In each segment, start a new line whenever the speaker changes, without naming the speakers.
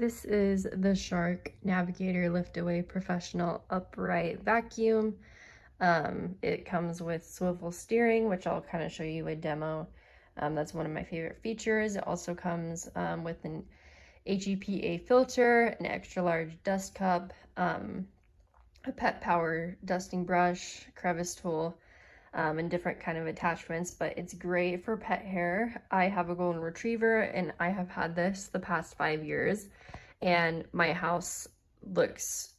This is the Shark Navigator Lift-Away Professional Upright Vacuum. It comes with swivel steering, which I'll kind of show you a demo. That's one of my favorite features. It also comes with an HEPA filter, an extra large dust cup, a pet power dusting brush, crevice tool, and different kind of attachments, but it's great for pet hair. I have a golden retriever and I have had this the past 5 years, and my house looks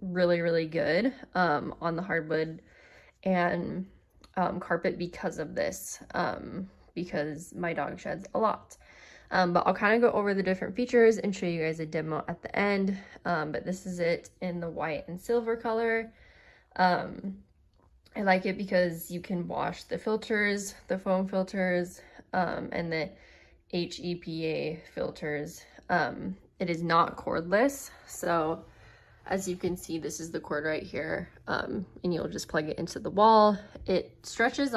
really good on the hardwood and carpet because of this, because my dog sheds a lot. But I'll kind of go over the different features and show you guys a demo at the end. But this is it in the white and silver color. I like it because you can wash the filters, the foam filters, and the HEPA filters. It is not cordless, so as you can see, this is the cord right here, and you'll just plug it into the wall. It stretches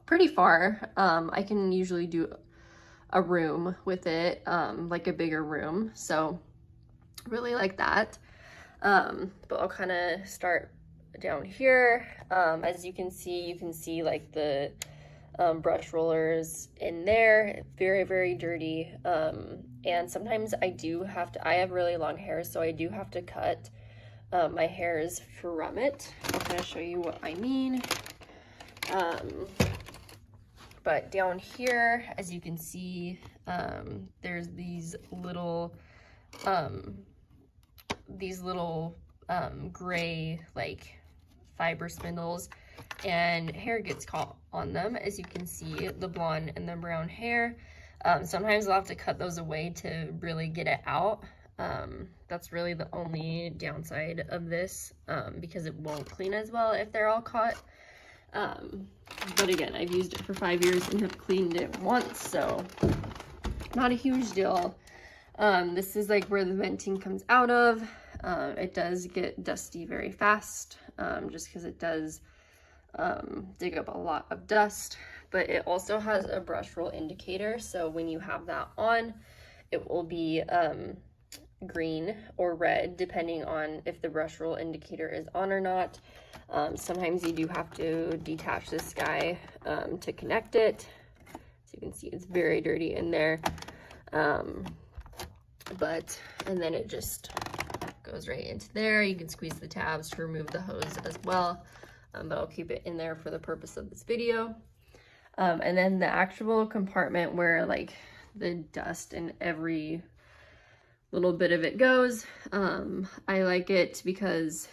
pretty far. I can usually do a room with it, like a bigger room, so really like that. But I'll kind of start down here. As you can see like the brush rollers in there. Very dirty, and sometimes I have really long hair, so I do have to cut my hairs from it. I'm going to show you what I mean. But down here, as you can see, there's these little gray like fiber spindles, and hair gets caught on them. As you can see, the blonde and the brown hair. Sometimes I'll have to cut those away to really get it out. That's really the only downside of this, because it won't clean as well if they're all caught. But again, I've used it for 5 years and have cleaned it once, so not a huge deal. This is like where the venting comes out of. It does get dusty very fast, just because it does dig up a lot of dust, but it also has a brush roll indicator, so when you have that on, it will be green or red depending on if the brush roll indicator is on or not. Sometimes you do have to detach this guy to connect it. So you can see it's very dirty in there, and then it just goes right into there. You can squeeze the tabs to remove the hose as well, but I'll keep it in there for the purpose of this video. And then the actual compartment where like the dust and every little bit of it goes, I like it because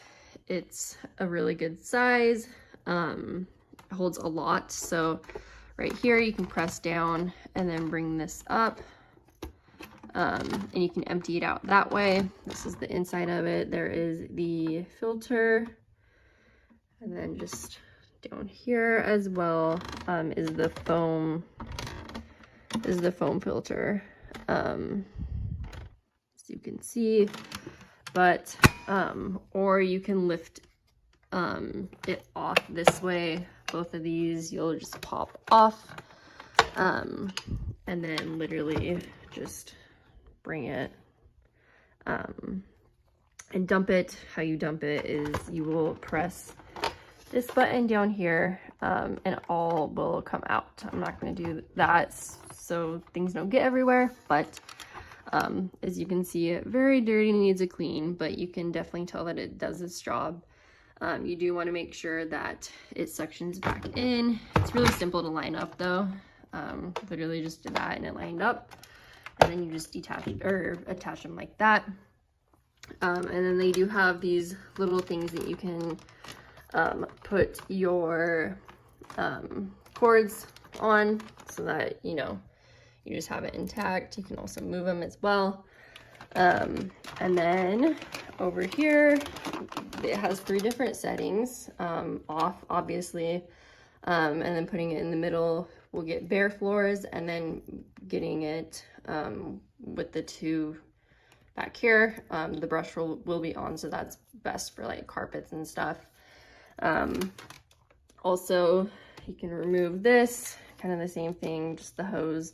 it's a really good size, holds a lot. So right here you can press down and then bring this up, and you can empty it out that way. This is the inside of it. There is the filter, and then just down here as well is the foam filter, as you can see. But or you can lift it off this way. Both of these you'll just pop off, and then literally just bring it and dump it. How you dump it is you will press this button down here, and all will come out. I'm not going to do that so things don't get everywhere, but as you can see, very dirty, needs a clean, but you can definitely tell that it does its job. You do want to make sure that it suctions back in. It's really simple to line up though. Literally just did that and it lined up, and then you just detach or attach them like that. And then they do have these little things that you can put your cords on, so that you just have it intact. You can also move them as well. And then over here it has 3 different settings. Off, obviously, and then putting it in the middle will get bare floors, and then getting it with the 2 back here, the brush roll will be on, so that's best for like carpets and stuff. Also, you can remove this, kind of the same thing, just the hose.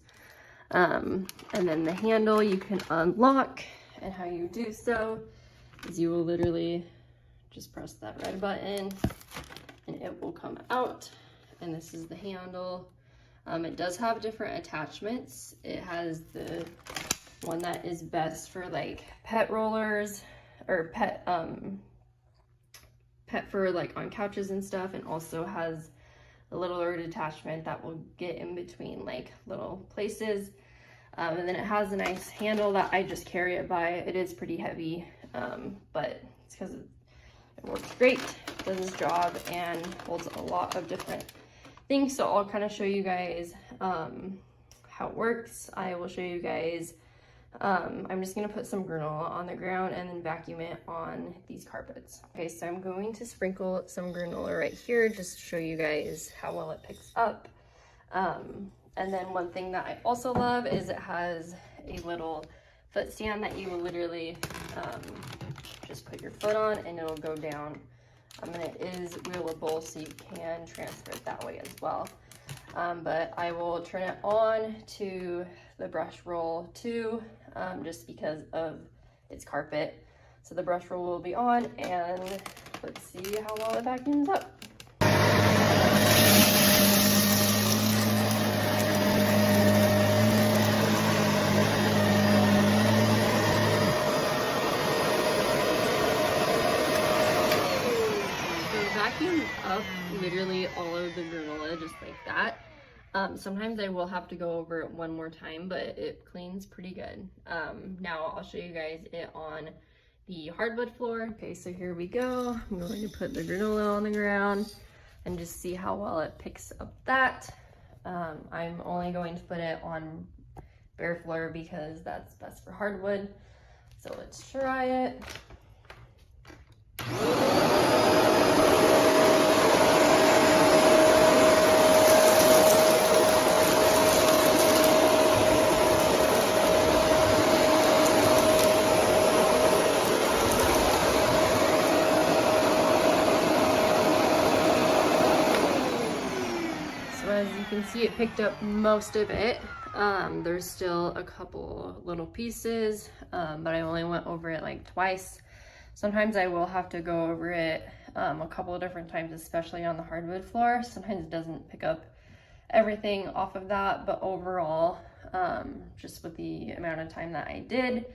And then the handle you can unlock, and how you do so is you will literally just press that red button and it will come out. And this is the handle. It does have different attachments. It has the one that is best for like pet rollers or pet for like on couches and stuff, and also has a littler attachment that will get in between like little places. And then it has a nice handle that I just carry it by. It is pretty heavy, but it's because it works great, does its job, and holds a lot of different things. So I'll kind of show you guys how it works. I will show you guys. I'm just gonna put some granola on the ground and then vacuum it on these carpets. Okay, so I'm going to sprinkle some granola right here just to show you guys how well it picks up. And then one thing that I also love is it has a little foot stand that you will literally just put your foot on and it'll go down. And it is wheelable, so you can transfer it that way as well. But I will turn it on to the Brushroll too, just because of its carpet. So the Brushroll will be on, and let's see how well it vacuums up. Vacuum up literally all of the granola just like that. Sometimes I will have to go over it one more time, but it cleans pretty good. Now I'll show you guys it on the hardwood floor. Okay, so here we go. I'm going to put the granola on the ground and just see how well it picks up that. I'm only going to put it on bare floor because that's best for hardwood. So let's try it. As you can see, it picked up most of it. There's still a couple little pieces, but I only went over it like twice. Sometimes I will have to go over it a couple of different times, especially on the hardwood floor. Sometimes it doesn't pick up everything off of that, but overall, just with the amount of time that I did,